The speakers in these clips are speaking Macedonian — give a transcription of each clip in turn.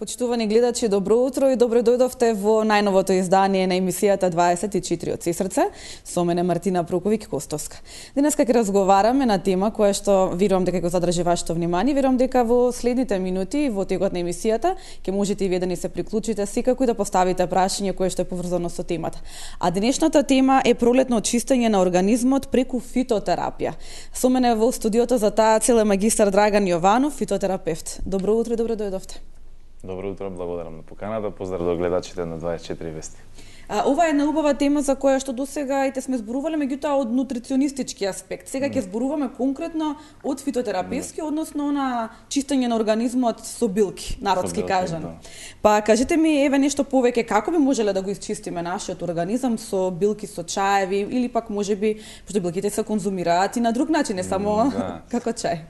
Почитувани гледачи, добро утро и добро дојдовте во најновото издание на емисијата 24 од Сесрце. Со мене Мартина Проковиќ-Костовска. Денеска ќе разговараме на тема која што верувам дека ќе задржи вашето внимание. Верувам дека во следните минути во текот на емисијата ќе можете и вие да ни се приклучите секако и да поставите прашање кое што е поврзано со темата. А денешната тема е пролетно очистење на организмот преку фитотерапија. Со мене во студиото за таа цел е магистар Драган Јованов, фитотерапевт. Добро утро и добро дојдовте. Добро утро, благодарам на поканата. Поздрав до гледачите на 24 вести. Ова е една убава тема за која што досега ите сме зборувале, меѓутоа од нутриционистички аспект. Сега ќе зборуваме конкретно од фитотерапевски, односно на чистење на организмот со билки, народски кажано. Да. Па кажете ми еве нешто повеќе, како би можеле да го исчистиме нашиот организам со билки, со чаеви или пак можеби пошто билките се конзумираат и на друг начин, не само како чај.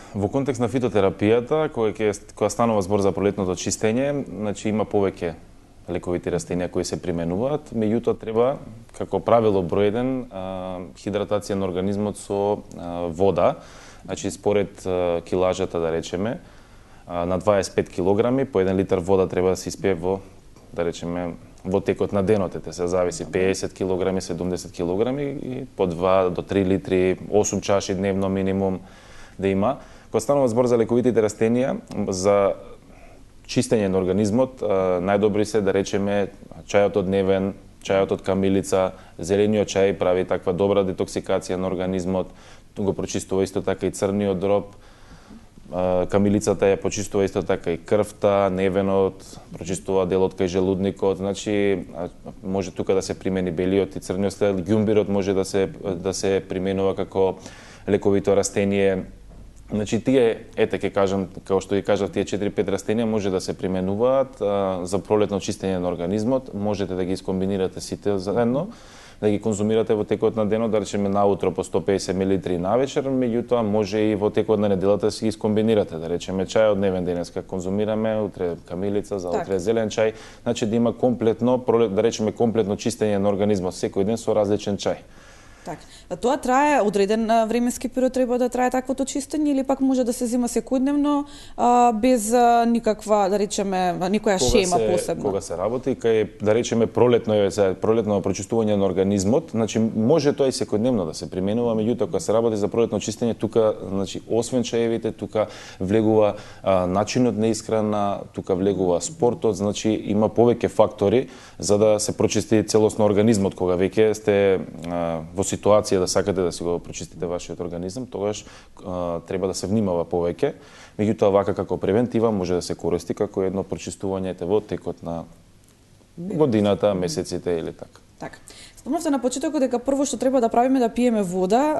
Во контекст на фитотерапијата, која станува збор за пролетното чистење, значи има повеќе лековити растенија кои се применуваат, меѓутоа треба како правило број 1 хидратација на организмот со вода, значи според килажата да речеме, на 25 килограми по 1 литар вода треба да се испие во, да речеме, во текот на денот, се зависи 50 килограми, 70 килограми и по 2 до 3 литри, 8 чаши дневно минимум да има. Кога станува збор за лековитите растенија, за чистење на организмот, најдобри се да речеме чајот од невен, чајот од камилица, зелениот чај прави таква добра детоксикација на организмот, го прочистува исто така и црниот дроб, камилицата ја почистува исто така и крвта, невенот, прочистува делот кај желудникот, значи може тука да се примени белиот и црниот след, ѓумбирот може да се применува како лековито растение. Значи тие, ете ќе кажам, како што ги кажав, тие 4-5 растенија може да се применуваат за пролетно чистење на организмот, можете да ги искомбинирате сите заедно, да ги конзумирате во текот на денот, да речеме наутро по 150 мл навечер, меѓутоа може и во текот на неделата да си ги искомбинирате, да речеме чај од невен денеска конзумираме, утре камилица, за утре зелен чај, значи да има комплетно, да речеме комплетно чистење на организмот секој ден со различен чај. Така. Тоа трае одреден временски период, треба да трае таквото чистење или пак може да се зема секојдневно без никаква, да речеме, никоја шема посебна? Кога се работи кај, да речеме, пролетно прочистување на организмот, значи може тоа и секојдневно да се применува, меѓутоа кога се работи за пролетно чистење, тука, значи, освен чаевите, тука влегува начинот на исхрана, тука влегува спортот, значи има повеќе фактори за да се прочисти целосно организмот. Кога веќе сте во ситуација да сакате да си го прочистите вашиот организам, тогаш треба да се внимава повеќе. Меѓутоа, вака како превентива може да се користи како едно прочистување во текот на годината, месеците или така. Така. Спомнавте на почетокот дека прво што треба да правиме да пиеме вода,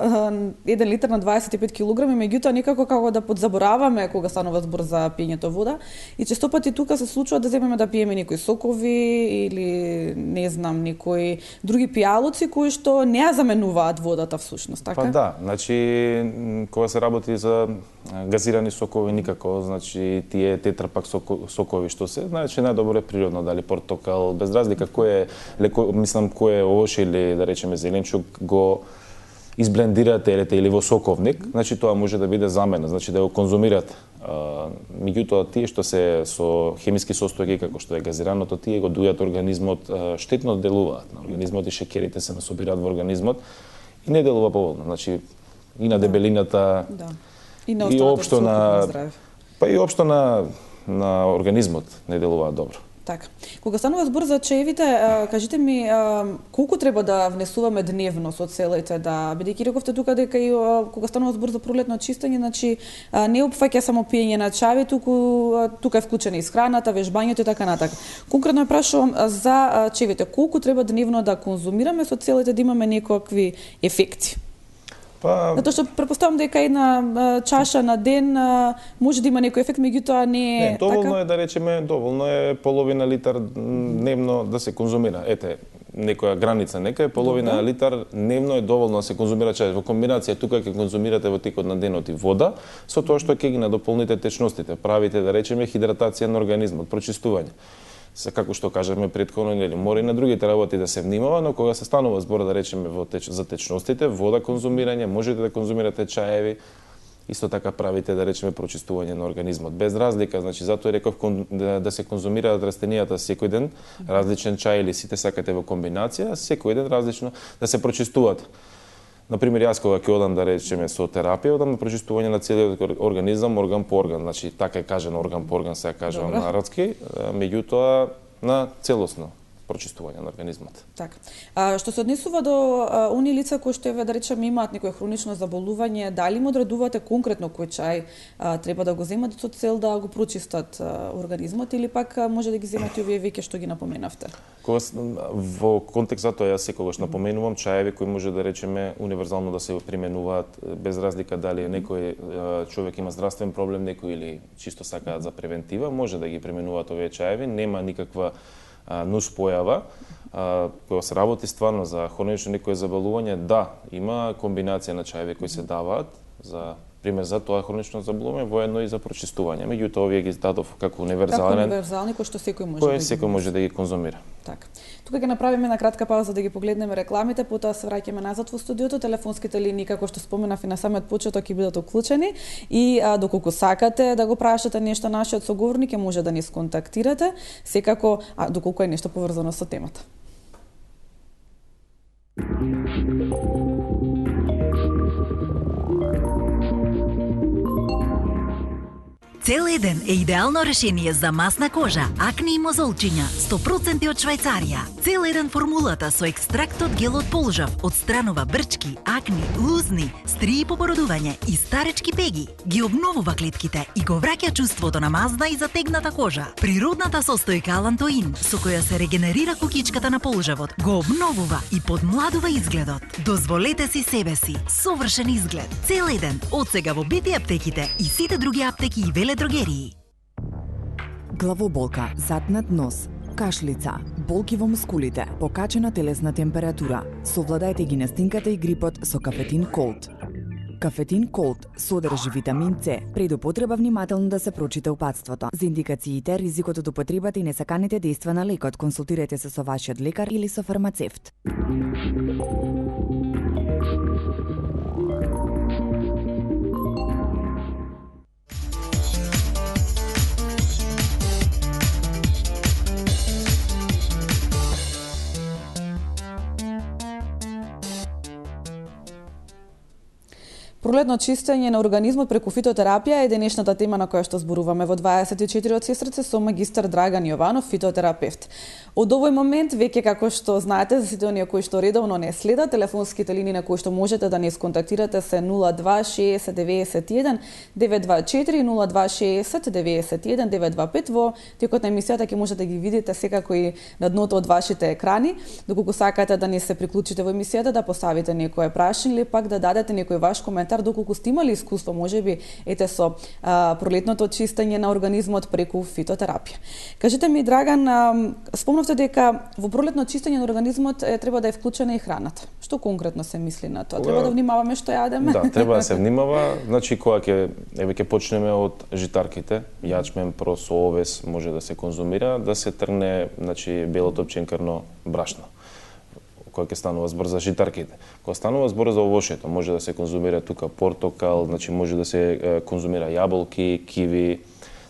1 литар на 25 килограми, меѓутоа некако како да подзабораваме кога станува збор за пиењето вода. И често пати тука се случува да земеме да пиеме некои сокови или не знам, некои други пијалоци кои што не ја заменуваат водата всушност, така? Па да, значи кога се работи за газирани сокови никако, значи тие тетрапак сокови што се, значи најдобро е природно, дали портокал, без разлика кој е мислам кој е овош или да речеме зеленчук го изблендирате или во соковник, значи тоа може да биде замена, значи да го конзумирате. Меѓутоа тие што се со хемиски состојки како што е газираното, тие го дујат организмот, штетно делуваат на организмот и шеќерите се насобираат во организмот и не делува поволно, значи и на дебелината, и општо на здравје. Па и општо на организмот не делуваат добро. Така. Кога станува збор за чаевите, кажете ми колку треба да внесуваме дневно со целите да, бидејќи рековте тука дека и кога станува збор за пролетно чистење, значи не опфаќа само пиење на чави, тука е вклучена и исхраната, вежбањето и така натака. Конкретно прашувам за чаевите, колку треба дневно да конзумираме со целите да имаме некакви ефекти? Затоа што претпоставам дека една чаша на ден може да има некој ефект, меѓутоа не е доволно така? Е да речеме, доволно е половина литар дневно да се конзумира. Ете, некоја граница нека е половина литар дневно е доволно да се конзумира чај. Во комбинација тука ќе конзумирате во текот на денот и вода, со тоа што ќе ги надополните течностите, правите да речеме хидратација на организмот, прочистување. Како што кажаме претходно, мора и на другите работи да се внимава, но кога се станува збор да речеме за течностите, вода конзумирање, можете да конзумирате чаеви, исто така правите, да речеме, прочистување на организмот. Без разлика, значи затоа реков да се конзумираат растенијата секој ден, различен чај или сите сакате во комбинација, секој ден различно да се прочистуваат. Например, јас кога ќе одам, да речеме, со терапија, одам на прочистување на целиот организам, орган по орган. Значи, така е кажано, орган по орган, се кажува народски, меѓутоа на целосно прочистување на организмот. Така. Што се однесува до оние лица кои што да речеме имаат некое хронично заболување, дали им одредувате конкретно кој чај треба да го земат со цел да го прочистат организмот или пак може да ги земате овие веќе што ги напоменавте? Во контекст затоа јас секогаш напоменувам чаеви кои може да речеме универзално да се применуваат без разлика дали некој човек има здравствен проблем, некој или чисто сакаат за превентива, може да ги применуваат овие чаеви, нема никаква нус појава, кога се работи стварно за хронично некое заболување, да, има комбинација на чаеви кои се даваат за пример за тоа хронично заболување, воедно и за прочистување. Меѓутоа овие ги дадов како универзални кои што секој може да ги конзумира. Така. Тука ќе направиме на кратка пауза да ги погледнеме рекламите, потоа се враќаме назад во студиото. Телефонските линии, како што споменав и на самиот почеток, ќе бидат уклучени и доколку сакате да го прашате нешто нашиот соговорник, може да ни сконтактирате, секако доколку е нешто поврзано со темата. Цел еден е идеално решение за масна кожа, акне и мозолчиња, 100% од Швајцарија. Цел еден формулата со екстракт од гел од полжав одстранува брчки, акни, лузни, стрии по породување и старечки пеги. Ги обновува клетките и го враќа чувството на мазна и затегната кожа. Природната состојка алантоин, со која се регенерира кукичката на полжавот, го обновува и подмладува изгледот. Дозволете си себе си совршен изглед. Цел еден од сега во бити аптеките и сите други аптеки и веледрогерии. Главоболка, затнат нос, кашлица, болки во мускулите, покачена телесна температура. Совладајте ги настинката и грипот со Кафетин Колд. Кафетин Колд содржи витамин С. Пред употреба внимателно да се прочита упатството. За индикациите, ризикот од употребата и несаканите дејства на лекот, консултирайте се со вашиот лекар или со фармацевт. Пролетно чистење на организмот преку фитотерапија е денешната тема на која што зборуваме во 24 од сестрите со магистар Драган Јованов, фитотерапевт. Од овој момент, веќе како што знаете, за сите оние кои што редовно не следат, телефонските линии на кои што можете да не сконтактирате се 02 60 91 924 02 60 91 925. Во текот на емисијата ќе можете да ги видите секако и на дното од вашите екрани. Доколку сакате да не се приклучите во емисијата, да поставите некое прашање или пак да дадете некој ваш коментар доколку сте имали искуство, можеби ете со пролетното чистење на организмот преку фитотерапија. Кажете ми, Драган, спомнавте дека во пролетно чистење на организмот треба да е вклучена и храната. Што конкретно се мисли на тоа? Треба да внимаваме што јадеме? Да, треба да се внимава. Значи, кога ќе почнеме од житарките, јачмен, прос, овес може да се конзумира, да се трне, значи, белото пченкарно брашно, кога ќе станува збор за житарките. Кога станува збор за овошјето, може да се конзумира тука портокал, значи може да се конзумира јаболки, киви,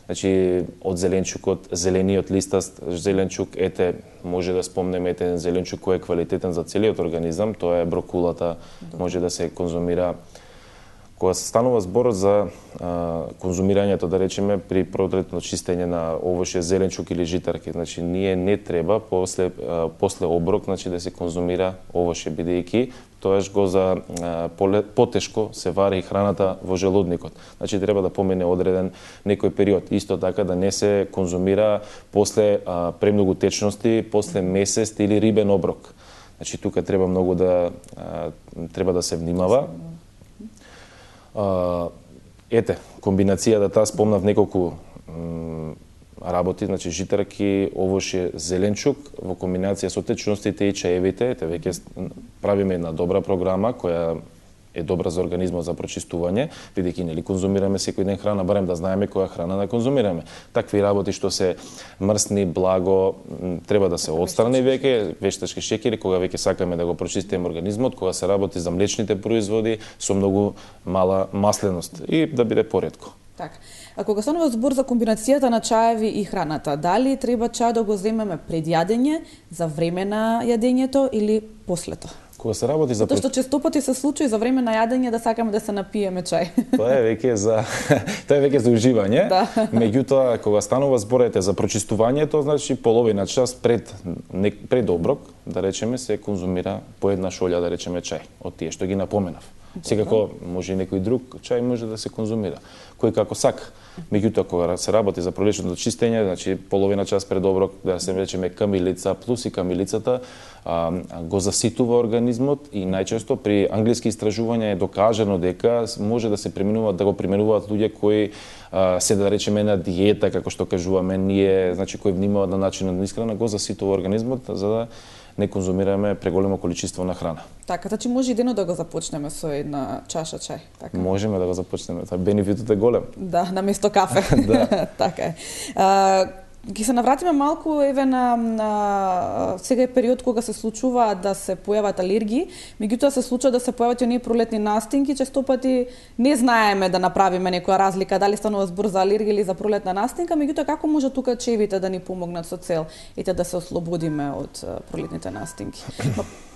значи од зеленчукот, зелениот листаст зеленчук, ете, може да спомнеме ете зеленчук кој е квалитетен за целиот организам, тоа е брокулата, може да се конзумира. Кога се станува збор за конзумирањето, да речеме, при пролетно чистење на овошје, зеленчук или житарки, значи ние не треба после оброк, значи да се конзумира овошје, бидејќи тоаш го за потешко се вари храната во желудникот. Значи треба да помине одреден некој период. Исто така да не се конзумира после премногу течности, после месец или рибен оброк. Значи тука треба многу треба да се внимава. Ете, комбинацијата таа спомнав неколку работи, значи житарки, овошје, зеленчук во комбинација со течностите и чаевите. Ете, веќе правиме една добра програма која е добра за организмот за прочистување, бидејќи нели конзумираме секој ден храна, барем да знаеме која храна да конзумираме. Такви работи што се мрсни, благо, треба да се отстрани веќе, вештачки шеќери, кога веќе сакаме да го прочистиме организмот, кога се работи за млечните производи со многу мала масленост и да биде поретко. Така. А кога станува збор за комбинацијата на чаеви и храната, дали треба чај да го земеме пред јадење, за време на јадењето или послето? Кога се работи за Тоа што честопати се случаи за време на јадење да сакаме да се напиеме чај. Тоа е веќе за уживање. Да. Меѓутоа кога станува зборете за прочистувањето, значи половина час пред оброк, да речеме, се конзумира по една шолја, да речеме, чај од тие што ги напоменав. Секако може и некој друг чај може да се конзумира, кој како сака. Меѓутоа кога се работи за проличното чистење, значи половина час пред оброк, да се речеме камилица плюс и камилицата го заситува организмот и најчесто при англиски истражувања е докажано дека може да се го применуваат луѓе кои се да речеме на диета, како што кажуваме ние, значи кои внимаваат на начинот на исхрана, го заситува организмот за да не конзумираме преголемо количество на храна. Така, значи може и денот да го започнеме со една чаша чај. Така. Можеме да го започнеме, тоа бенефитот е голем. Да, наместо кафе. Да. Така е. Ги се навратиме малку еве на сега е период кога се случува да се појават алергии, меѓутоа се случува да се појават и оние пролетни настинки, често пати не знаеме да направиме некоја разлика дали станува збор за алергија или за пролетна настинка, меѓутоа како може тука чевите да ни помогнат со цел ете да се ослободиме од пролетните настинки.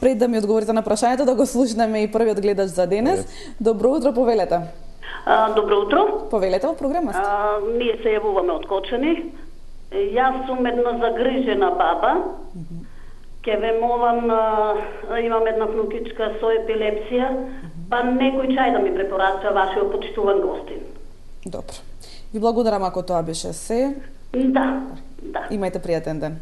Пред да ми одговорите на прашањето да го слушнеме и првиот гледач за денес. Добро утро, повелете. Добро утро. Повелете во програма сте. Ние се јавуваме од Кочани. Јас сум една загрижена баба. Ке ве молам, имам една внукичка со епилепсија, па некој чај да ми препорача вашиот почитуван гостин. Добро. Ви благодарам ако тоа беше се. Да. Имајте пријатен ден.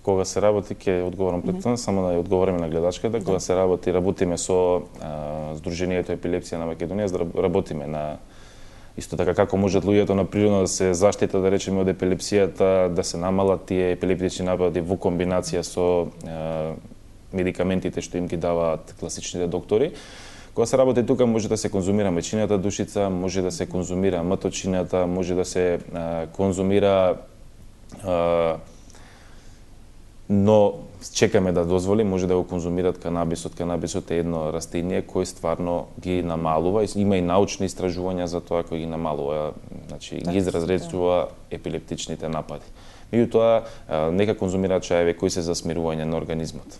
Кога се работи, ќе одговорам пред тоа, само да ја одговориме на гледачката, кога се работиме со Сдруженијето епилепсија на Македонија, работиме на исто така како можат луѓето на природно да се заштитат, да речеме, од епилепсијата, да се намалат тие епилептични напади во комбинација со медикаментите што им ги даваат класичните доктори. Кога се работи тука може да се конзумира мечината душица, може да се конзумира маточината, може да се конзумира но чекаме да дозволи, може да го конзумират канабисот. Канабисот е едно растение кој стварно ги намалува, има и научни истражувања за тоа кој ги намалува, значи ги изразредува епилептичните напади. Меѓутоа нека конзумираат чаеви кои се за смирување на организмот.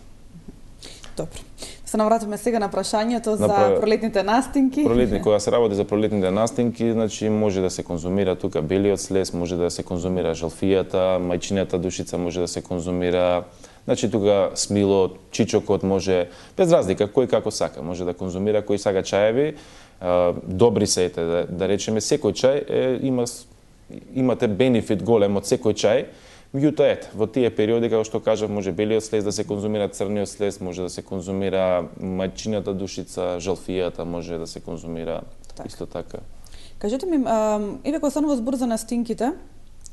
Добро. Се навратиме сега на прашањето за пролетните настинки. Кога се работи за пролетните настинки, значи може да се конзумира тука белиот слез, може да се конзумира жалфијата, мајчината душица може да се конзумира. Значи тука смилот, чичокот може без разлика кој како сака, може да конзумира, кој сака чаеви. Добри се да речеме секој чај имате бенефит голем од секој чај. Меѓутоа ете, во тие периоди како што кажав, може белиот слез да се конзумира, црниот слез може да се конзумира, мајчината душица, жалфијата може да се конзумира исто така. Кажете ми, еве кога станува збор за настинките,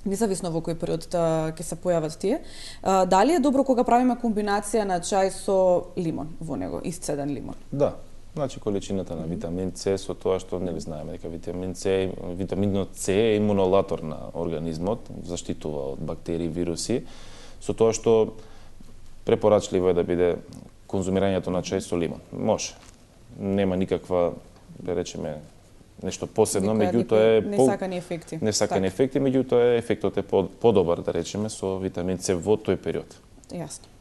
независно во кој период ќе се појават тие, дали е добро кога правиме комбинација на чај со лимон во него, исцеден лимон? Да. Значи количината на витамин С со тоа што нели знаеме дека витаминот С е имунолатор на организмот, заштитува од бактерии, вируси, со тоа што препорачливо е да биде конзумирањето на чај со лимон. Може. Нема никаква, да речеме, нешто посебно, меѓутоа е несакани ефекти. Несакани ефекти, меѓутоа ефектот е подобар, да речеме, со витамин С во тој период. Јасно.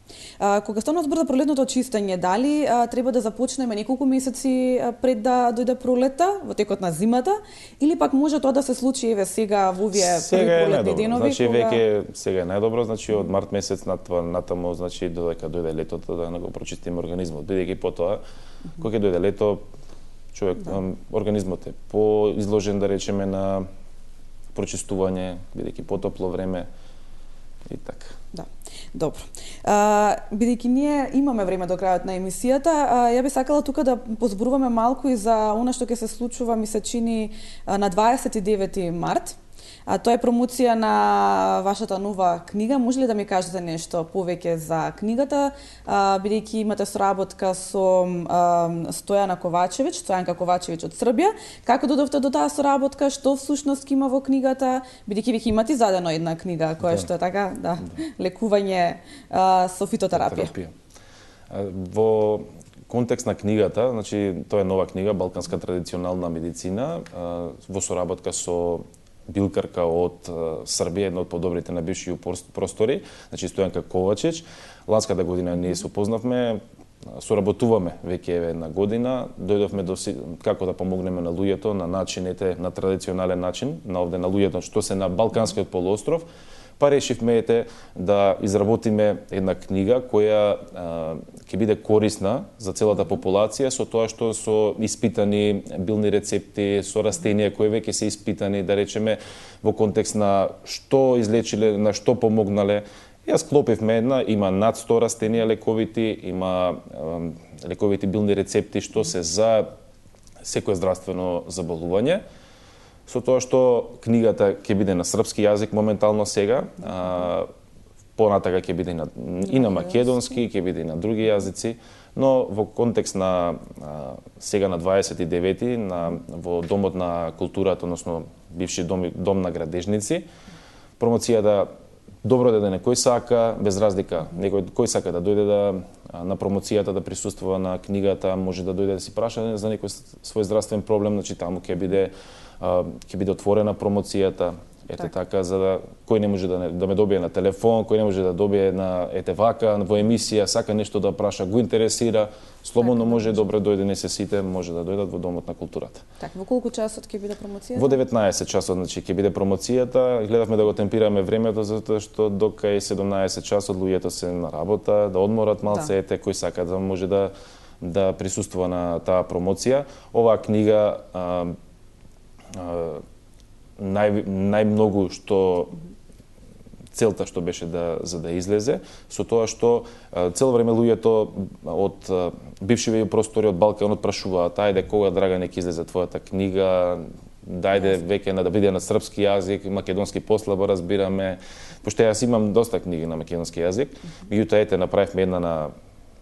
Кога станува збор за пролетното чистење, дали треба да започнеме неколку месеци пред да дојде пролета, во текот на зимата, или пак може тоа да се случи еве сега во овие први пролетни денови? Значи веќе сега е најдобро, значи од март месец натаму, значи додека дојде летото да го прочистиме организмот, бидејќи потоа кога ќе дојде лето, човек организмот е поизложен, да речеме, на прочистување, бидејќи потопло време и така. Да. Добро. Бидејќи ние имаме време до крајот на емисијата, ја би сакала тука да позборуваме малку и за она што ќе се случува, ми се чини, на 29 март. Тоа е промоција на вашата нова книга. Може ли да ми кажете нешто повеќе за книгата, бидејќи имате соработка со Стојана Ковачевиќ, Стојанка Ковачевиќ од Србија. Како додовте до таа соработка? Што всушност има во книгата? Бидејќи веќе имате задено една книга која што е така, лекување со фитотерапија. Во контекст на книгата, значи тоа е нова книга Балканска традиционална медицина во соработка со билкарка од Србија, една од подобрите на бивши простори, значи Стојанка Ковачевиќ. Ланската година ние се упознавме, соработуваме веќе една година, дојдовме до како да помогнеме на луѓето на начините, на традиционален начин, на овде на луѓето што се на Балканскиот полуостров. Па решивме да изработиме една книга која ќе биде корисна за целата популација со тоа што со испитани билни рецепти, со растенија кои веќе се испитани, да речеме во контекст на што излечиле, на што помогнале. Јас склопивме една, има над 100 растенија лековити, има лековити билни рецепти што се за секое здравствено заболување. Со тоа што книгата ќе биде на српски јазик моментално сега, понатака ќе биде и на македонски, ќе биде и на други јазици, но во контекст на сега на 29-ти во Домот на културата, односно бивши дом на градежници, промоцијата добро да некој сака, без разлика, некој кој сака да дојде на промоцијата да присуствува на книгата, може да дојде да си праша за некој свој здравствен проблем, значи таму ќе биде отворена промоцијата. Ете така, за да кој не може да ме добие на телефон, кој не може да добие на вака во емисија, сака нешто да праша, го интересира, слободно може добро дојде, не се сите, може да дојдат во Домот на културата. Така, во колку часот ќе биде промоцијата? Во 19 часот, значи ќе биде промоцијата. Гледавме да го темпираме времето затоа што до кај 17 часот луѓето се на работа, да одморат малце, ете кој сака да може да присуствува на таа промоција. Оваа книга најмногу што целта што беше за да излезе, со тоа што цело време луѓето од бивши простори од Балканот прашуваат: ајде кога Драгане ќе излезе твојата книга, дајде веќе да биде на српски јазик, македонски послабо разбираме, пошто јас имам доста книги на македонски јазик, меѓутоа ете направивме една на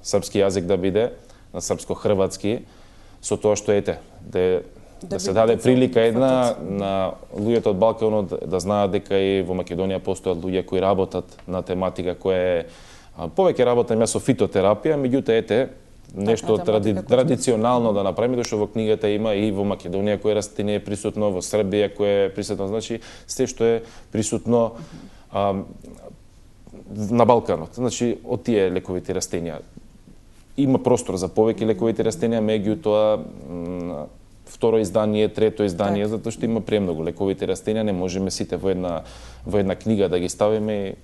српски јазик да биде, на српско-хрватски, со тоа што ете да се даде прилика една на луѓето од Балканот да знаат дека и во Македонија постојат луѓе кои работат на тематика која е повеќе работам јас со фитотерапија, меѓутоа ете нешто традиционално да направиме, тоа што во книгата има и во Македонија кое растение е присутно, во Србија кое е присутно, значи се што е присутно на Балканот. Значи од тие лековити растенија има простор за повеќе лековити растенија, меѓутоа второ издание, трето издание, затоа што има премногу лековити растенија, не можеме сите во една книга да ги ставиме.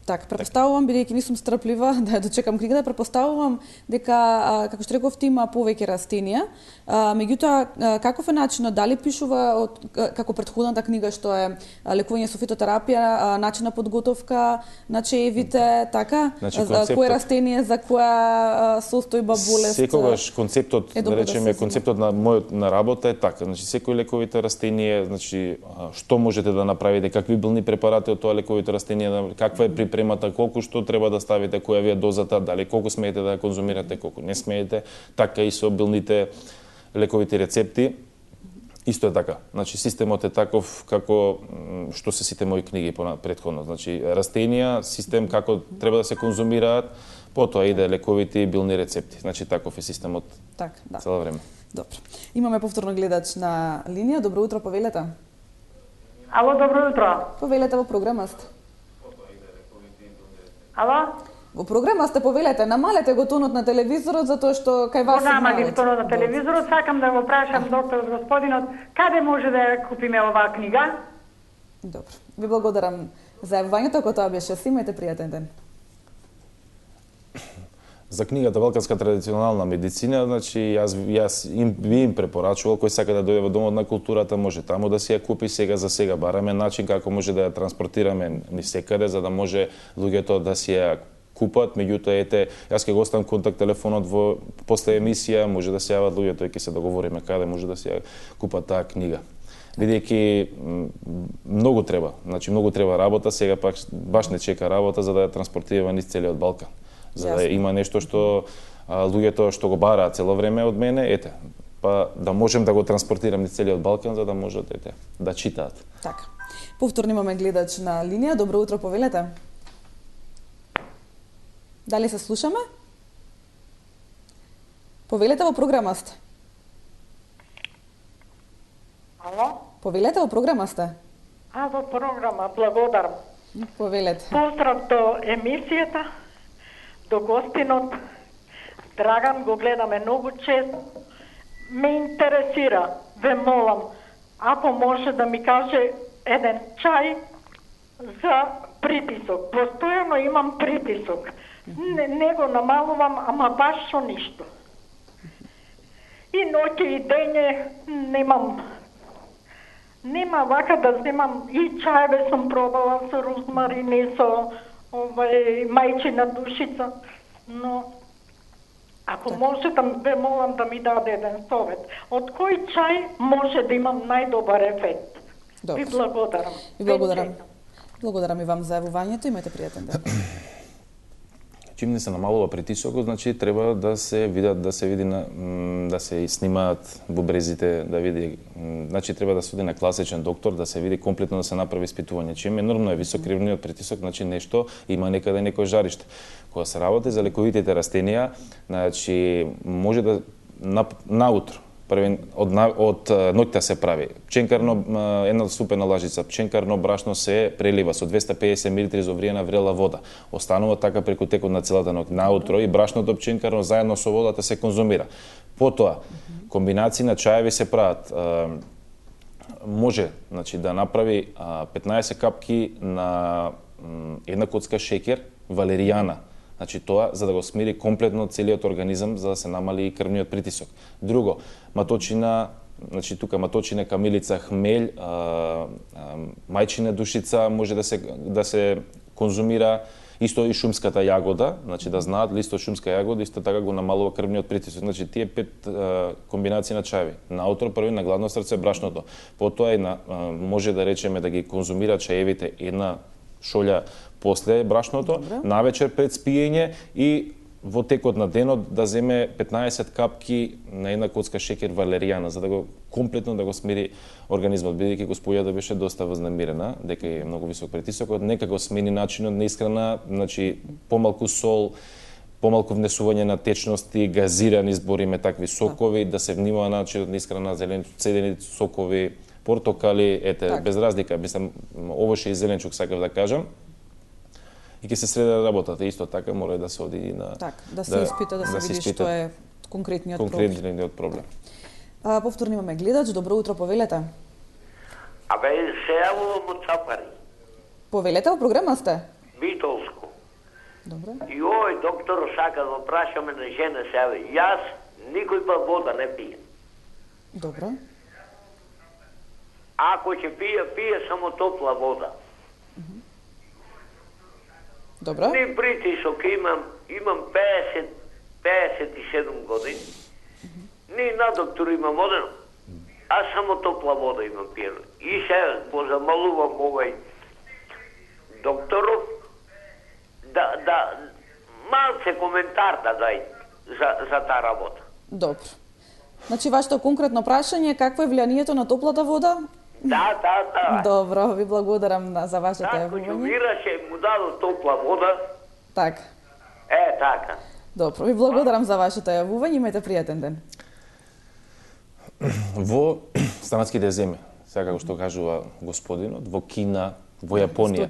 Така, претпоставувам, бидејќи не сум стрплива да ја дочекам книгата, претпоставувам дека, како што рековте, има повеќе растенија. Меѓутоа, каков е начинот? Дали пишува како претходната книга што е лекување со фитотерапија, начин на подготовка на чевите, така? Кое растение за која состојба, болест? Секогаш концептот, да речеме, концептот на мојот на работа е така. Значи секој лековито растение, значи што можете да направите, какви билни препарати од тоа лековито растение, каква е припремата, колку што треба да ставите, која ви е дозата, дали колку смеете да конзумирате, колку не смеете, така и со билните лековите рецепти. Исто е така. Значи системот е таков како што се сите мои книги претходно. Значи растенија, систем како треба да се конзумираат, потоа иде лековити билни рецепти. Значи таков е системот. Так, да. Цело време. Добро. Имаме повторно гледач на линија. Добро утро, повелете. Ало, добро утро. Повелете, во програма сте. Ало? Во програма сте, повелете, намалете го тонот на телевизорот затоа што кај вас се намалив тонот на телевизорот, сакам да го прашам докторот господинот каде може да ја купиме оваа книга? Добро. Ви благодарам за јавувањето, ако тоа беше се, имајте пријатен ден. За книгата Балканска традиционална медицина, значи јас им препорачувал кој сака да дојде во Домот на културата, може таму да си ја купи. За сега бараме начин како може да ја транспортираме ни секаде за да може луѓето да си ја купат, меѓутоа ете јас ќе го оставам контакт телефонот после емисија, може да се јават луѓето и ќе се договориме каде може да се ја купат таа книга. Бидејќи многу треба, значи многу треба работа, сега пак баш не чека работа за да ја транспортира низ целиот Балкан. За да има нешто што луѓето што го бараат цело време од мене, ете, па да можем да го транспортирам низ целиот Балкан за да можат да читаат. Така. Повторно имаме гледач на линија. Добро утро, повелете. Дали се слушаме? Повелете, во програма сте. Ало? Повелете, во програма сте. Во програма, благодарам. Повелете. Поздрав до емисијата, до гостинот. Драган, го гледаме многу често. Ме интересира, ве молам, ако може да ми каже еден чај за притисок. Постојано имам притисок. Не го намалувам, ама баш со ништо. И ноќе и дење нема вака да земам и чајве сум пробала со розмарин и со мајчина душица, но ако може да ве молам да ми даде еден совет. Од кој чај може да имам најдобар ефект? Ви благодарам. Ви благодарам. Благодарам и вам за јавувањето. Имајте пријатен ден. Чим не се намалува притисокот, значи треба да се видат, да се снимаат бубрезите, да види, значи треба да се оди на класичен доктор, да се види комплетно, да се направи испитување. Чим енормно е висок крвниот притисок, значи нешто има некаде некој жариште. Кога се работи за лековитите растенија, значи може да наутро од ноќта се прави. Пченкарно, една супена лажица пченкарно брашно се прелива со 250 мл изовриена врела вода. Останува така преку текот на целата ноќ. Наутро и брашното пченкарно заедно со водата се конзумира. Потоа, комбинации на чаеви се прават. Може, значи, да направи 15 капки на една коцка шеќер, валеријана. Значи тоа за да го смири комплетно целиот организам, за да се намали и крвниот притисок. Друго, маточина, значи тука маточина, камилица, хмелј, мајчина душица може да се конзумира, исто и шумската јагода, значи да знаат листот шумска јагода исто така го намалува крвниот притисок. Значи тие 5 комбинации на чаеви. Наутро први на гладно срце брашното. Потоа и може да речеме да ги конзумира чаевите една шолја после брашното, навечер пред спиење и во текот на денот да земе 15 капки на една коцка шеќер валеријана, за да го комплетно да го смири организмот, бидејќи господјата беше доста вознемирена, дека е многу висок притисокот, нека го смени начинот на исхрана, значи помалку сол, помалку внесување на течности, газирани збориме такви сокови, да се внимава начинот на исхрана, цедени сокови, портокали, ете, без разлика, мислам, овош и зеленчук сакав да кажам. И ќе се среда работата, исто така мора да се оди на да се испита, да се види што е конкретниот проблем. Повторно имаме гледач. Добро утро, повелете. Се јавувам од Цапари. Повелете, во програма сте? Битолско. Добре. И овој доктор сака да прашаме на жена себе. Јас никој па вода не пијам. Добро. Ако ќе пие само топла вода. Добро. Ни притисок имам 57 години. Ни на доктор имам одено. А само топла вода имам пиено. И се позамалувам овој докторов да малце коментар да дај за таа работа. Добро. Значи вашето конкретно прашање е какво е влијанието на топлата вода? Да. Добро, ви благодарам за вашето јавување. Конзумираше, му дадо топла вода. Така. Така. Добро, ви благодарам за вашето јавување, имајте пријатен ден. Во станатските земји, сега како што кажува господинот, во Кина, во Јапонија,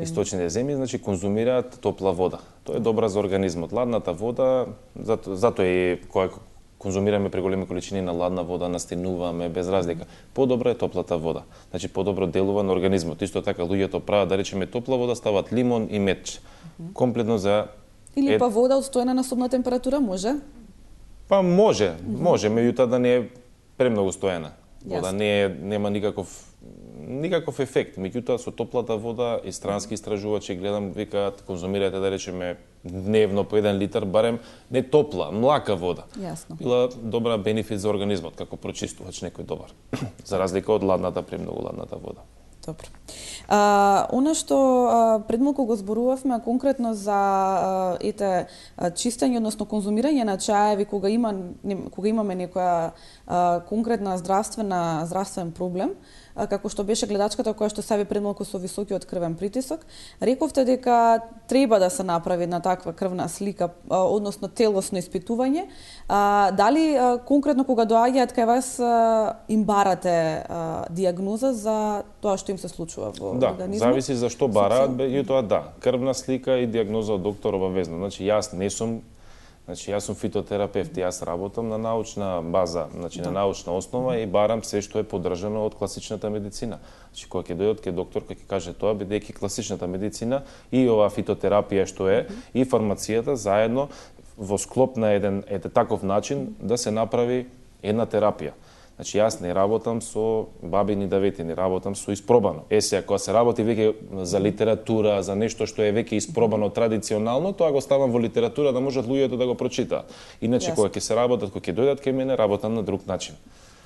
источните земји, значи конзумираат топла вода. Тоа е добра за организмот. Ладната вода, затоа и кога конзумираме преголеми количини на ладна вода, настинуваме без разлика. Подобра е топлата вода. Значи подобро делува на организмот. Исто така луѓето прават, да речеме, топла вода, стават лимон и мед. Комплетно за или па вода одстоена на собна температура може? Па може, меѓутоа да не е премногу стоена. Вода нема никаков ефект. Меѓутоа со топлата вода и странски истражувачи гледам викаат конзумирајте да речеме дневно по 1 литар, барем не топла, млака вода. Јасно. Била добра бенефит за организмот како прочистувач некој добар. За разлика од ладната, премногу ладната вода. Добро. Она што пред малку го зборувавме конкретно за чистење, односно конзумирање на чаеви кога имаме некоја конкретна здравствен проблем, како што беше гледачката која што се пред малку со високиот крвен притисок, рековте дека треба да се направи една таква крвна слика, односно телосно испитување. Дали конкретно кога доаѓаат кај вас им барате диагноза за тоа што им се случува во организмот? Да, зависи за што бараат, меѓутоа да, крвна слика и диагноза од доктор обавезно. Јас сум фитотерапевт, јас работам на научна база, на научна основа и барам се што е поддржано од класичната медицина. Кога ќе дојдат ке доктор кој ќе каже тоа, бидејќи класичната медицина и оваа фитотерапија што е и фармацијата заедно во склоп на еден таков начин да се направи една терапија. Јас не работам со бабини даветини, работам со испробано. Сега, кога се работи веќе за литература, за нешто што е веќе испробано традиционално, тоа го ставам во литература да можат луѓето да го прочитаат. Иначе, кога ќе се работат, кога ќе дојдат кај мене, работам на друг начин.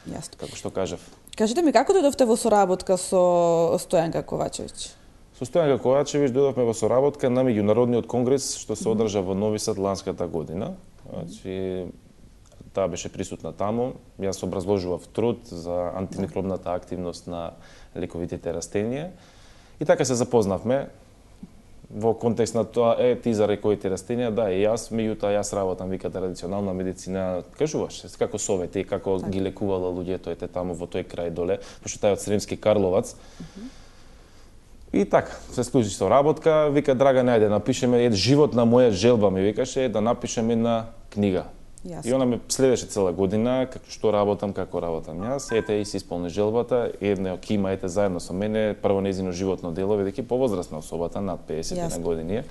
Јасно. Како што кажав. Кажете ми, како дојдовте во соработка со Стојанка Ковачевиќ? Со Стојанка Ковачевиќ дојдовме во соработка на меѓународниот конгрес што се одржа во Нови Сад ланската година. Таа беше присутна таму. Јас образложував труд за антимикробната активност на лековитите растенија. И така се запознавме во контекст на тоа, ти за лековите растенија, да, и јас, меѓутоа јас работам вика традиционална медицина, кажуваш, како совети, како ги лекувала луѓето таму во тој крај доле, пошто тај од Сремски Карловац. И така, се случи соработка, вика Драгане, ајде напишеме животна моја желба ми викаше да напишеме една книга. И она ме следеше цела година, што работам, како работам јас. И се исполни желбата, една Кима заедно со мене, прво нејзино животно дело, бидејќи повозрасна особата, над 50 на години.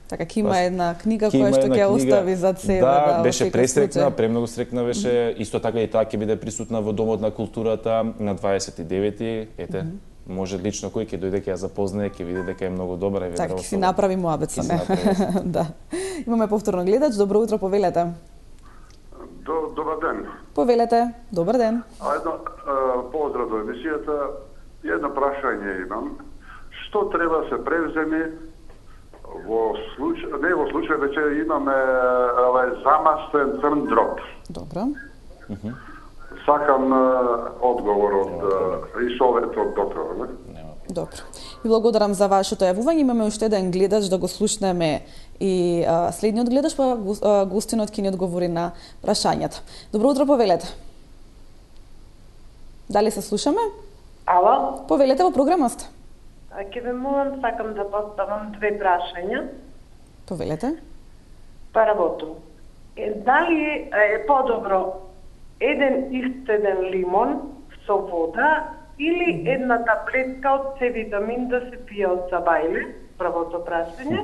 Така, Кима е една книга која што ќе остави зад себе. Да, беше пресрекна, премногу срекна беше. Исто така и таа ќе биде присутна во Домот на културата на 29-ти. Може лично кој ќе дојде ќе ја запознае, ќе види дека е многу добра и ведра особа. Така, ќе си направи муабет со неа. Да. Имаме повторно гледач, добро утро, повелете. Добар ден. Повелете, добар ден. Поздрав до емисијата. Едно прашање имам. Што треба се превземе во случај веќе имаме замастен црн дроб? Добро. Сакам одговор и совет од доктора. Добро. Ви благодарам за вашето јавување. Имаме уште еден гледач да го слушнеме и следниот гледач, па гостинот ќе ни одговори на прашањата. Добро утро, повелете. Дали се слушаме? Ало? Повелете, во програма сте. Ќе ве молам, сакам да поставам 2 прашања. Повелете. Првото. Дали е подобро еден истеден лимон со вода или една таблетка од С витамин да се пие од сабајле? Првото прашање.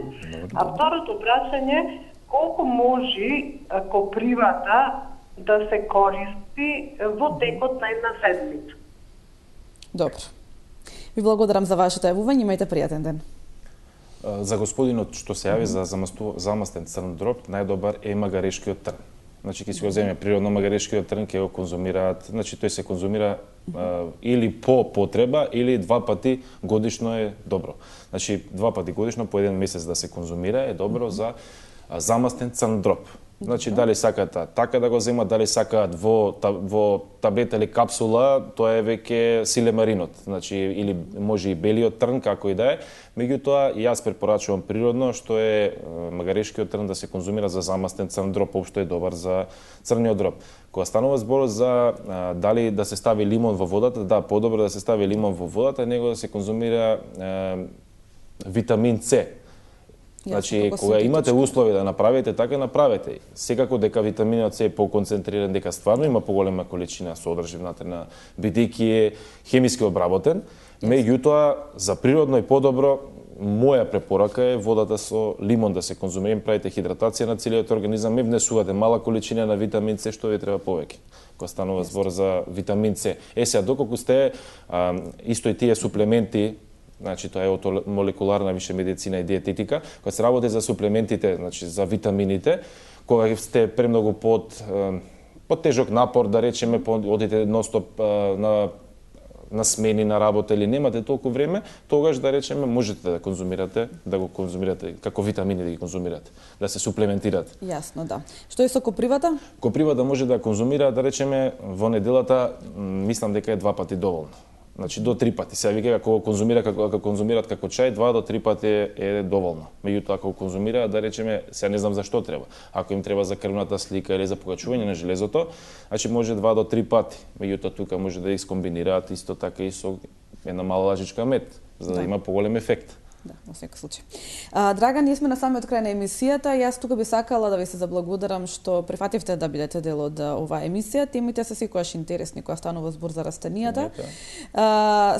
А второто прашање, колку може копривата да се користи во текот на една седмица? Добро. Ви благодарам за вашето јавување, имајте пријатен ден. За господинот што се јави за замастен црн дроб, најдобар е магарешкиот трн. Ќе си го земе природно магарешкиот трн, ќе го конзумираат, тој се конзумира или по потреба, или 2 пати годишно е добро. 2 пати годишно по 1 месец да се конзумира е добро за замастен црн дроб. Дали сакаат така да го земат, дали сакаат во таблета или капсула, тоа е веќе силемаринот, или може и белиот трн, како и да е. Меѓутоа, јас препорачувам природно, што е магарешкиот трн да се конзумира за замастен црн дроб, општо е добар за црниот дроб. Кога станува збор за дали да се стави лимон во водата, да, подобро да се стави лимон во водата, него да се конзумира витамин С. Кога имате услови да направите, така направете. Секако дека витаминот С е поконцентриран, дека стварно има поголема количина содржи внатре, бидејќи е хемиски обработен, меѓутоа за природно и подобро моја препорака е водата со лимон да се конзумира, правите хидратација на целиот организам, ме внесувате мала количина на витамин С, што ви треба повеќе. Кога станува збор за витамин С. Сега, доколку сте исто и тие суплементи, значи тоа е од молекуларна више медицина и диететика, кога се работи за суплементите, значи за витамините, кога сте премногу под тежок напор, да речеме, одите ностоп на смени на работа или немате толку време, тогаш да речеме можете да го конзумирате како витамини да ги конзумирате, да се суплементирате. Јасно, да. Што е со копривата? Копривата може да конзумира, да речеме, во неделата, мислам дека е 2 пати доволно. Значи до 3 пати. Сега вика ако конзумираат како чај, 2 до 3 пати е доволно. Меѓутоа ако конзумираат, да речеме, сега не знам за што треба. Ако им треба за крвната слика или за покачување на железото, значи може 2 до 3 пати. Меѓутоа тука може да искомбинираат исто така и со една мала лажичка мед, за да има поголем ефект. Да, во секој случај. Драга, ние сме на самиот крај на емисијата. Јас тука би сакала да ви се заблагодарам што прифативте да бидете дел од оваа емисија. Темите се секогаш интересни кога станува збор за растанијата.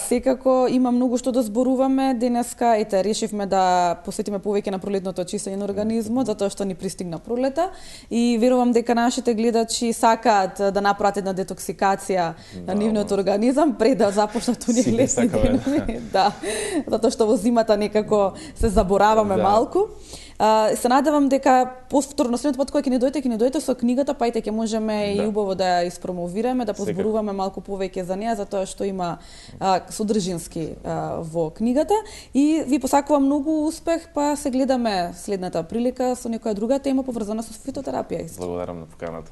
Секако има многу што да зборуваме денеска. Ете, решивме да посветиме повеќе на пролетното очистење на организмот, затоа што ни пристигна пролета и верувам дека нашите гледачи сакаат да направат една детоксикација на нивниот организам пред да започнат оние лесни денови. Да, затоа што во зимата некако се забораваме малку. Се надевам дека повторно следниот пат кога ќе ни дојдете со книгата, пајте ќе можеме и убаво да ја испромовираме, да позборуваме малку повеќе за неа, затоа што има содржински во книгата. И ви посакувам многу успех, па се гледаме следната прилика со некоја друга тема поврзана со фитотерапија. Благодарам на поканата.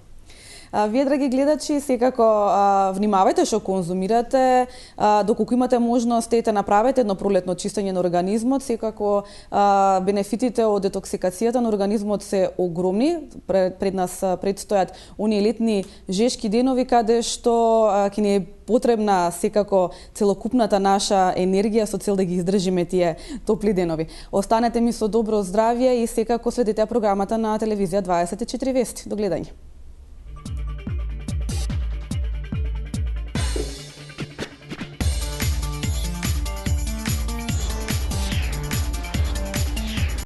Вие, драги гледачи, секако внимавајте што конзумирате, доколку имате можност, направете едно пролетно чистење на организмот, секако бенефитите од детоксикацијата на организмот се огромни, пред нас предстојат оние летни жешки денови каде што ќе ни е потребна секако целокупната наша енергија со цел да ги издржиме тие топли денови. Останете ми со добро здравје и секако следите програмата на телевизија 24 Вести. До гледање.